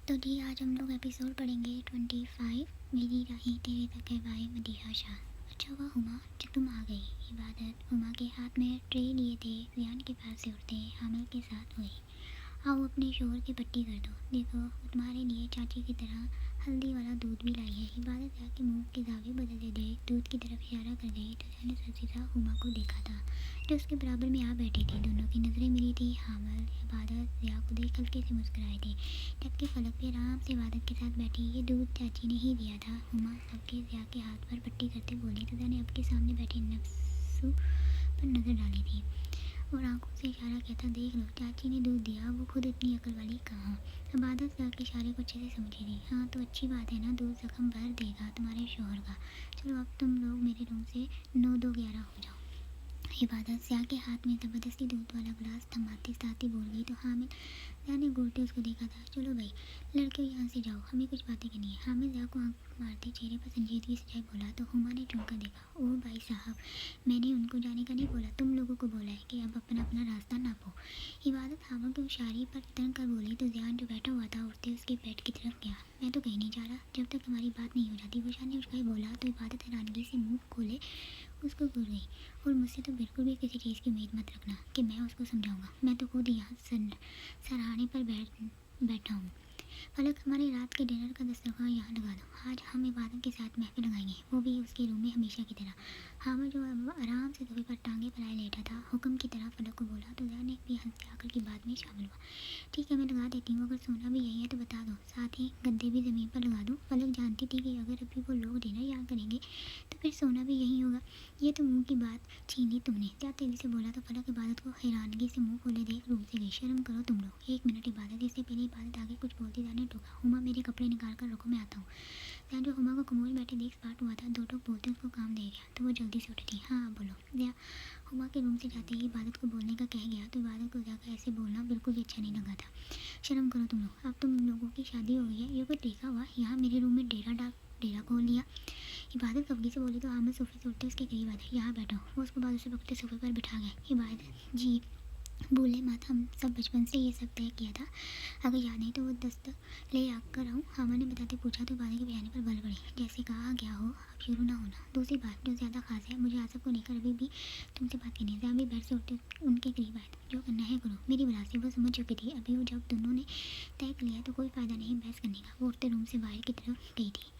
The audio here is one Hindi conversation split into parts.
तो जी आज हम लोग एपिसोड पढ़ेंगे 25। मेरी रही तेरे तक है भाई मदीहा शाह। अच्छा हुआ हुमा जो तुम आ गई। इबादत हुमा के हाथ में ट्रे लिए थे, रियान के पास से उठते हामिल के साथ हुई। आओ अपने शोहर की पट्टी कर दो, देखो वो तुम्हारे लिए चाची की तरह हल्दी वाला दूध भी लाई है। इबादत जाके मुंह के दावे बदलते दे दूध की तरफ इशारा कर गई तो जाने सजीदा हुमा को देखा था जो उसके बराबर में आ बैठी थी। दोनों की नज़रें मिली थी। हामिल इबादत ज़िया को देख हल्के से मुस्कुराए थे, जबकि फलक भी आराम से इबादत के साथ बैठी। ये दूध चाची ने ही दिया था। हुमा सबके ज़िया के हाथ पर पट्टी करते बोली तो जाने अब के सामने बैठे नफ्सू पर नज़र डाली थी और आंखों से इशारा किया था, देख लो चाची ने दूध दिया, वो खुद इतनी अकल वाली कहाँ। इबादत के इशारे को अच्छे से समझी थी। हाँ तो अच्छी बात है ना, दूध जख्म भर देगा तुम्हारे शोहर का। चलो अब तुम लोग मेरे रूम से 9-2-11 हो जाओ। इबादत ज़िया के हाथ में ज़बरदस्ती दूध वाला गिलास थमाते साथ ही बोल गई तो हामिद ज़िया ने घूरते उसको देखा था। चलो भाई लड़के यहाँ से जाओ, हमें कुछ बातें करनी है। हामिद ज़िया को आंख मारते चेहरे पर संजीदगी से जाए बोला तो हुमा ने चौंक कर देखा। ओह भाई साहब, मैंने उनको जाने का नहीं बोला, तुम लोगों को बोला है कि अब अपना अपना रास्ता नापो। इबादत हवा की उशारी पर तन कर बोली तो ज़ियान जो बैठा हुआ था उठते उसके बेड की तरफ गया। मैं तो कहीं नहीं जा रहा जब तक तुम्हारी बात नहीं हो जाती। वो ने उसका ही बोला तो इबादत हैरानगी से मुंह खोले उसको घूर गई। और मुझसे तो बिल्कुल भी किसी चीज़ की उम्मीद मत रखना कि मैं उसको समझाऊंगा। मैं तो खुद यहाँ सराहने पर बैठा हूँ। फलक हमारे रात के डिनर का दस्तरखान यहाँ लगा दो। आज हम इबादत के साथ महफिल लगाएंगे, वो भी उसके रूम में हमेशा की तरह। हामिद जो आराम से सोफे पर टांगे फैलाए लेटा था हुक्म की तरह फलक को बोला तो जाने भी हंस के आकर की बात में शामिल हुआ। ठीक है मैं लगा देती हूँ, अगर सोना भी यही है तो बता दो, साथ ही गद्दे भी ज़मीन पर लगा दूँ। फलक जानती थी कि अगर अभी वो लोग डिनर यहाँ करेंगे तो फिर सोना भी यहीं होगा। ये तो मुंह की बात छीनी तुमने, क्या तेजी से बोला तो फलक इबादत को हैरानगी से मुंह खोले देख रूम से गई। शर्म करो तुम लोग। 1 मिनट इबादत। इससे पहले इबादत आगे कुछ बोलती जाने टोका, हुमा मेरे कपड़े निकाल कर रखो मैं आता हूँ। जहाँ जो हुमा को कमोल बैठे देख स्पार्ट हुआ था, दो टोक बोलते उसको काम दे गया तो वो जल्दी से उठी। हाँ आप बोलो। जया हुमा के रूम से जाते ही इबादत को बोलने का कह गया तो इबादत को जाकर ऐसे बोलना बिल्कुल भी अच्छा नहीं लगा था। शर्म करो तुम लोग, अब तुम लोगों की शादी हो गई है, ये कुछ देखा हुआ यहाँ मेरे रूम में डेरा खोल लिया। इबादत कफगी से बोली तो हामिद सोफे से उठते उसके करीब आते। यहाँ बैठो। वो उसको बाजू से पकड़ते सोफे पर बिठा गए। इबादत जी बोले माता हम सब बचपन से ये सब तय किया था, अगर याद नहीं तो वो दस्तक ले आकर आऊँ। हामा ने बताते पूछा तो इबादत के बयानी पर बल पड़ी। जैसे कहा गया हो अब शुरू ना होना। दूसरी बात जो ज़्यादा खास है, मुझे आसफ को लेकर अभी भी तुमसे बात करनी है। जहाँ भी बेड से उठते उनके करीब आए जो करना है करो। मेरी बरासी वो समझ चुकी थी। अभी वो जब दोनों ने तय कर लिया तो कोई फ़ायदा नहीं बहस करने का। वो उठते रूम से बाहर की तरफ गई थी।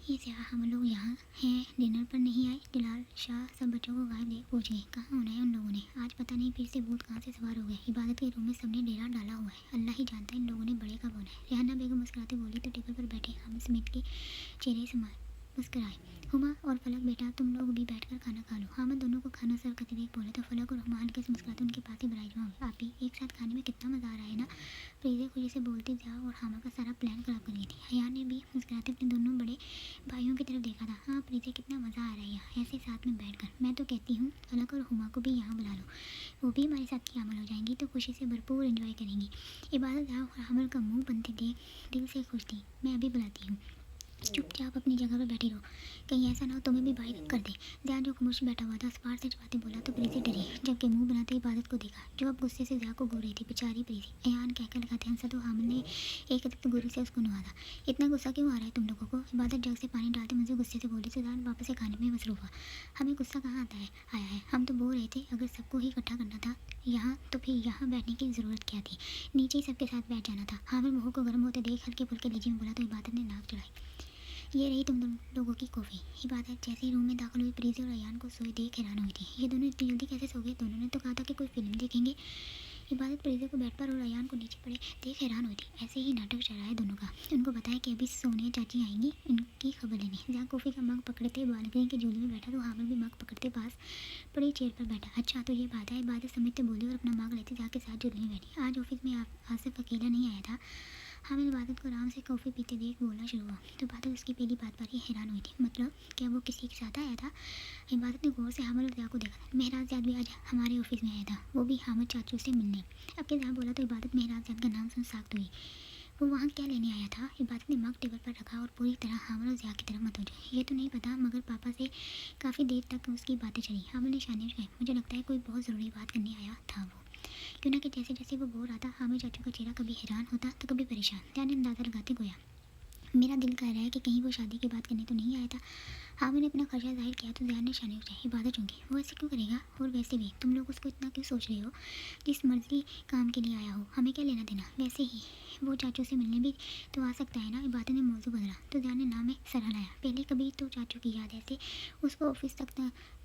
ये क्या हम लोग यहाँ हैं, डिनर पर नहीं आए। जलाल शाह सब बच्चों को गायब देख पूछ गए, कहाँ होना है उन लोगों ने। आज पता नहीं फिर से भूत कहाँ से सवार हो गए। इबादत के रूम में सबने डेरा डाला हुआ है, अल्लाह ही जानता है इन लोगों ने बड़े कब होना है। रेहाना बेगम मुस्कुराते बोली तो टेबल पर बैठे हामिद समेत के चेहरे से मुस्कुराए। हुमा और फलक बेटा तुम लोग भी बैठकर खाना खा लो। हामिद दोनों को खाना सर्व करते देख बोले तो फलक और हुमा हल्के से मुस्कुराते उनके पास ही बराई जमा हुई। आप ही एक साथ खाने में कितना मज़ा आ रहा है ना। फ्रीज़े खुशी से बोलते जाओ और हामा का सारा प्लान खराब कर रही थी। हयान ने भी मुस्कुराते अपने दोनों बड़े भाइयों की तरफ देखा था। हाँ प्रीति कितना मज़ा आ रहा है यहाँ ऐसे साथ में बैठकर। मैं तो कहती हूँ फलक और हुमा को भी यहाँ बुला लो, वो भी हमारे साथ शामिल हो जाएंगी तो खुशी से भरपूर एंजॉय करेंगी। इबादत और हामिद का मुंह बनते देख दिल से खुश थी। मैं अभी बुलाती हूँ, चुपचाप अपनी जगह पर बैठी रहो, कहीं ऐसा ना हो तुम्हें भी बाहर कर दे। ध्यान जो खामोश बैठा हुआ था स्पार से बातें बोला तो प्रीति डरी, जबकि मुंह बनाते इबादत को देखा जो अब गुस्से से ज़िया को घूर रही थी। बेचारी प्रीति। अयान कहकर लगाते हंसा तो हामिद ने एक अदब गुरु से उसको नुआदा। इतना गुस्सा क्यों आ रहा है तुम लोगों को। इबादत जग से पानी डालते मुझे गुस्से से बोली तो ध्यान वापस से खाने में मसरूफ हुआ। हमें गुस्सा कहाँ आता है आया है, हम तो बोल रहे थे अगर सबको ही इकट्ठा करना था यहाँ तो फिर यहाँ बैठने की ज़रूरत क्या थी, नीचे ही सबके साथ बैठ जाना था। हामिद मुँह को गर्म होते देख हल्के फुल्के लहजे में बोला तो इबादत ने नाक चढ़ाई। ये रही तुम लोगों की कॉफ़ी। इबादत जैसे ही रूम में दाखिल हुई प्रीति और अयान को सोए देख हैरान हुई थी। ये दोनों इतनी जल्दी कैसे सो गए, दोनों ने तो कहा था कि कोई फिल्म देखेंगे। इबादत प्रीति को बेड पर और अयान को नीचे पड़े देख हैरान हुई थी। ऐसे ही नाटक चल रहा है दोनों का। उनको बताया कि अभी सोनिया चाची आएंगी इनकी खबर लेने। जहाँ कॉफ़ी का मग पकड़ते बालकनी के झूले में बैठा तो हामिद भी मग पकड़ते पास पड़ी चेयर पर बैठा। अच्छा तो ये बात है, इबादत समेत बोली और अपना मग लेते जाके साथ झूले में बैठी। आज ऑफिस में आसिफ अकेला नहीं आया था। हामिद इबादत को आराम से कॉफ़ी पीते देख बोलना शुरू हुआ तो इबादत उसकी पहली बात पर ही हैरान हुई थी। मतलब क्या वो किसी के साथ आया था। इबादत ने गौर से हामिद और ज़िया को देखा था। महराज ज़िया भी आज हमारे ऑफिस में आया था, वो भी हामिद चाचू से मिलने। अब के ज़िया बोला तो इबादत महराज ज़िया का नाम सुन साख्त हुई। वो वहाँ क्या लेने आया था। इबादत ने मग टेबल पर रखा और पूरी तरह हामिद और ज़िया की तरफ मतवजह। ये तो नहीं पता मगर पापा से काफ़ी देर तक उसकी बातें चली। हामिद ने शानिश कही, मुझे लगता है कोई बहुत ज़रूरी बात करने आया था वो। क्यों ना कि जैसे जैसे वो बोल रहा था हामिद चाचू का चेहरा कभी हैरान होता तो कभी परेशान। ध्यान ने अंदाज़ा लगाते गोया, मेरा दिल कह रहा है कि कहीं वो शादी की बात करने तो नहीं आया था। हामिद ने अपना खर्चा जाहिर किया तो ध्यान ने शानी उठाई, इबादत चूंकि वो ऐसे क्यों करेगा, और वैसे भी तुम लोग उसको इतना क्यों सोच रहे हो, जिस मर्जी काम के लिए आया हो हमें क्या लेना देना, वैसे ही वो चाचू से मिलने भी तो आ सकता है ना। इबादत ने मौजू बदला तो ध्यान ने नाम में सर हिलाया, पहले कभी तो चाचू की याद ऐसे उसको ऑफिस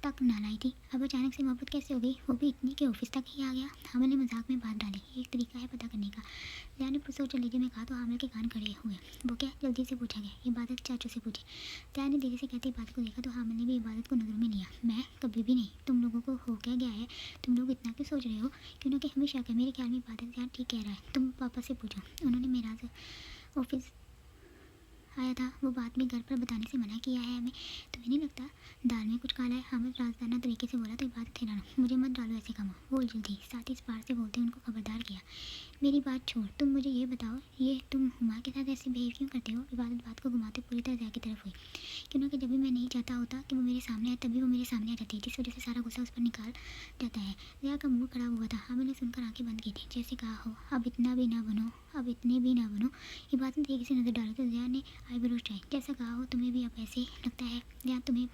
तक ना लाई थी, अब अचानक से मोहब्बत कैसे हो गई, वो भी इतनी के ऑफिस तक ही आ गया। हामिद ने मजाक में बात डाली, एक तरीका है पता करने का। ध्यान ने पुरसों लहजे में कहा तो हामिद के कान खड़े हुए। वो क्या, जल्दी से पूछा गया। इबादत चाचू से पूछी। ध्यान ने धीरे से कहते इबादत को देखा तो हामिद ने भी इबादत को नज़र में लिया। मैं कभी भी नहीं, तुम लोगों को हो क्या गया है, तुम लोग इतना क्यों सोच रहे हो, क्यों ना कि हमें शक है। मेरे ख्याल में इबादत ध्यान ठीक कह रहा है, तुम पापा से पूछो, उन्होंने मेरा ऑफिस आया था, वो बात में घर पर बताने से मना किया है हमें। तुम्हें नहीं लगता दाल में कुछ काला है, हामिद राजदाना तरीके से बोला तो इबादत हैरान, मुझे मत डालो ऐसे कामों, बोल जल्दी। साथ ही इस पार से बोलते उनको खबरदार किया, मेरी बात छोड़, तुम मुझे ये बताओ, ये तुम हुमा के साथ ऐसे बिहेव क्यों करते हो। इबादत बात को घुमाते पूरी तरह जया की तरफ हुई, क्यों ना कि जब भी मैं नहीं चाहता होता कि वो मेरे सामने आए तभी वो मेरे सामने आ जाती है, जिस वजह से सारा गुस्सा उस पर निकाल जाता है। जया का मूड खराब हुआ था, हामिद ने सुनकर आंखें बंद की थी, जैसे कहा हो अब इतना भी ना बनो, अब इतने भी ना बनो। इबादत ने तेजी से नज़र डाली तो जया ने आईब्रोज उठाई, जैसा कहा हो तुम्हें भी अब ऐसे लगता है। ध्यान तुम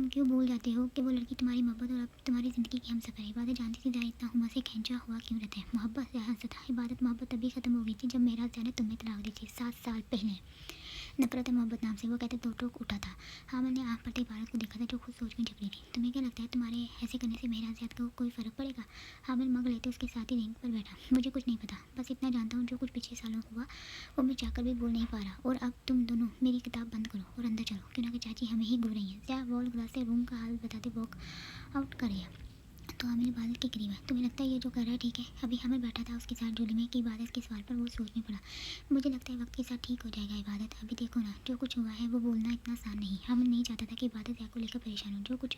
क्यों भूल जाते हो कि वो लड़की तुम्हारी मोहब्बत और अब तुम्हारी ज़िंदगी की हम सफ़र है। इबादत जानती थी जहाँ इतना हुमा से खींचा हुआ क्यों रहता है। मोहब्बत हंसा था, इबादत मोहब्बत तभी ख़त्म हो गई थी जब मेरा जाने तुम्हें तलाक दी थी 7 साल पहले। नफरत मोहब्बत नाम से वो कहते दो टोक उठा था। हामिद ने आँख पड़ते इबादत को देखा था जो खुद सोच में झपड़ी थी। तुम्हें क्या लगता है तुम्हारे ऐसे करने से मेरा ज़्यादा को कोई फ़र्क पड़ेगा। हामिद मग लेते उसके साथ ही रिंग पर बैठा, मुझे कुछ नहीं पता, बस इतना जानता हूँ जो कुछ पिछले सालों हुआ वो मैं चाहकर भी बोल नहीं पा रहा। और अब तुम दोनों मेरी किताब बंद करो और अंदर चलो, क्यों ना कि चाची हमें ही घूर रही है। जया वॉल ग्लास से रूम का हाल बताते वॉक आउट कर गया। तो आमिर इबादत के करीब है, तुम्हें लगता है ये जो कर रहा है ठीक है। अभी हमें बैठा था उसके साथ झोली में कि इबादत के सवाल पर वो सोच में पड़ा, मुझे लगता है वक्त के साथ ठीक हो जाएगा। इबादत अभी देखो ना, जो कुछ हुआ है वो बोलना इतना आसान नहीं। हामिद नहीं चाहता था कि इबादत या को लेकर परेशान हो, जो कुछ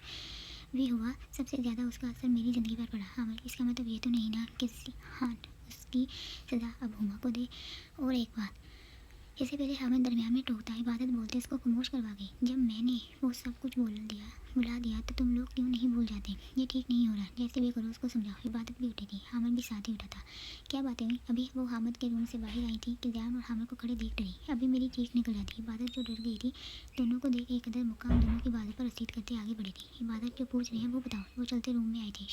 भी हुआ सबसे ज़्यादा उसका असर मेरी ज़िंदगी पर पड़ा। हामिद इसका मतलब ये तो नहीं ना किसी हाँ उसकी सज़ा अब हुमा को दे। और एक बात, इससे पहले हामिद दरमियान में टोकता, इबादत बोलते इसको खामोश करवा गई, जब मैंने वो सब कुछ बुला दिया तो तुम लोग क्यों नहीं भूल जाते। ये ठीक नहीं हो रहा, जैसे भी करो उसको समझाओ। इबादत भी उठी थी, हामिद भी साथ ही उठा था। क्या बातें हुई। अभी वो हामिद के रूम से बाहर आई थी कि ज़यान और हामिद को खड़े देख डरी, अभी मेरी चीख निकल जाती। इबादत जो डर गई थी दोनों को देख एक कदर मुकाम दोनों की बातों पर रसीद करते आगे बढ़ी थी। इबादत जो पूछ रहे हैं वो बताओ। वो चलते रूम में आई थी,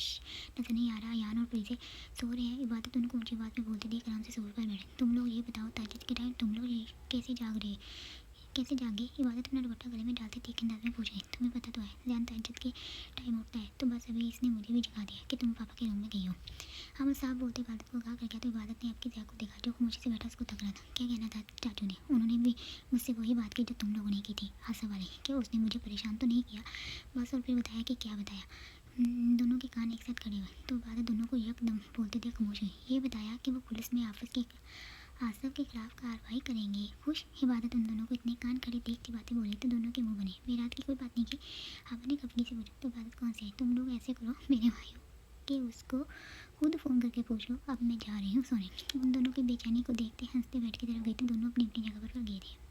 नजर नहीं आ रहा यान और प्रीत सो रहे हैं। इबादत उनको ऊंची बात में बोलते देख आराम से सोफे पर बैठे, तुम लोग ये बताओ ताजिद के टाइम तुम लोग ये कैसे जागे। इबादत अपना दुपट्टा गले में डालते तीखे अंदाज में पूछ रही, तुम्हें पता तो है ध्यान ताजिद के टाइम उठता है, तो बस अभी इसने मुझे भी जगा दिया कि तुम पापा के रूम में गई हो। हामिद साहब बोलते इबादत को कहा कर गया तो इबादत ने आपकी जया को देखा जो खामोशी से बैठा उसको तक रहा था। क्या कहना था चाचू ने, उन्होंने भी मुझसे वही बात की जो तुम लोगों ने की थी आशा वाली, कि उसने मुझे परेशान तो नहीं किया बस। और फिर बताया कि क्या बताया। दोनों के कान एक साथ खड़े हुए तो इबादत दोनों को एकदम बोलते थे खामोश हुई। ये बताया कि वो पुलिस में आसफ के खिलाफ कार्रवाई करेंगे। खुश। इबादत उन दोनों को इतने कान खड़े देखती बातें बोली तो दोनों के मुंह बने। मेराज की कोई बात नहीं की। आपने कभी से पूछा तो इबादत कौन से है। तुम लोग ऐसे करो मेरे भाइयों कि उसको खुद फ़ोन करके पूछ लो, अब मैं जा रही हूँ सोने। उन दोनों की बेचैनी को देखते हंसते बेड की तरफ गई तो दोनों अपनी अपनी जगह पर गए थे।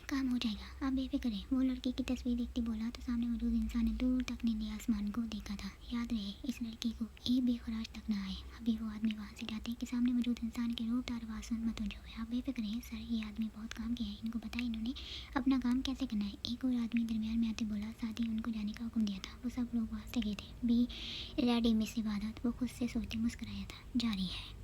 काम हो जाएगा आप बेफिक्र रहें। वो लड़की की तस्वीर देखती बोला तो सामने मौजूद इंसान ने दूर तक नीले आसमान को देखा था। याद रहे इस लड़की को एक भी खराज तक ना आए। अभी वो आदमी वहाँ से जाते कि सामने मौजूद इंसान के रूपदार आवाज़ सुन मत हो जाए। आप बेफिक्र रहें सर, ये आदमी बहुत काम किया है, इनको पता है इन्होंने अपना काम कैसे करना है। एक और आदमी दरमियान में आते बोला, साथ ही उनको जाने का हुक्म दिया था। वो सब लोग वहाँ से गए थे। बी रेडी मिस इबादत, वो खुद से सोचती मुस्कुराया था। जारी है।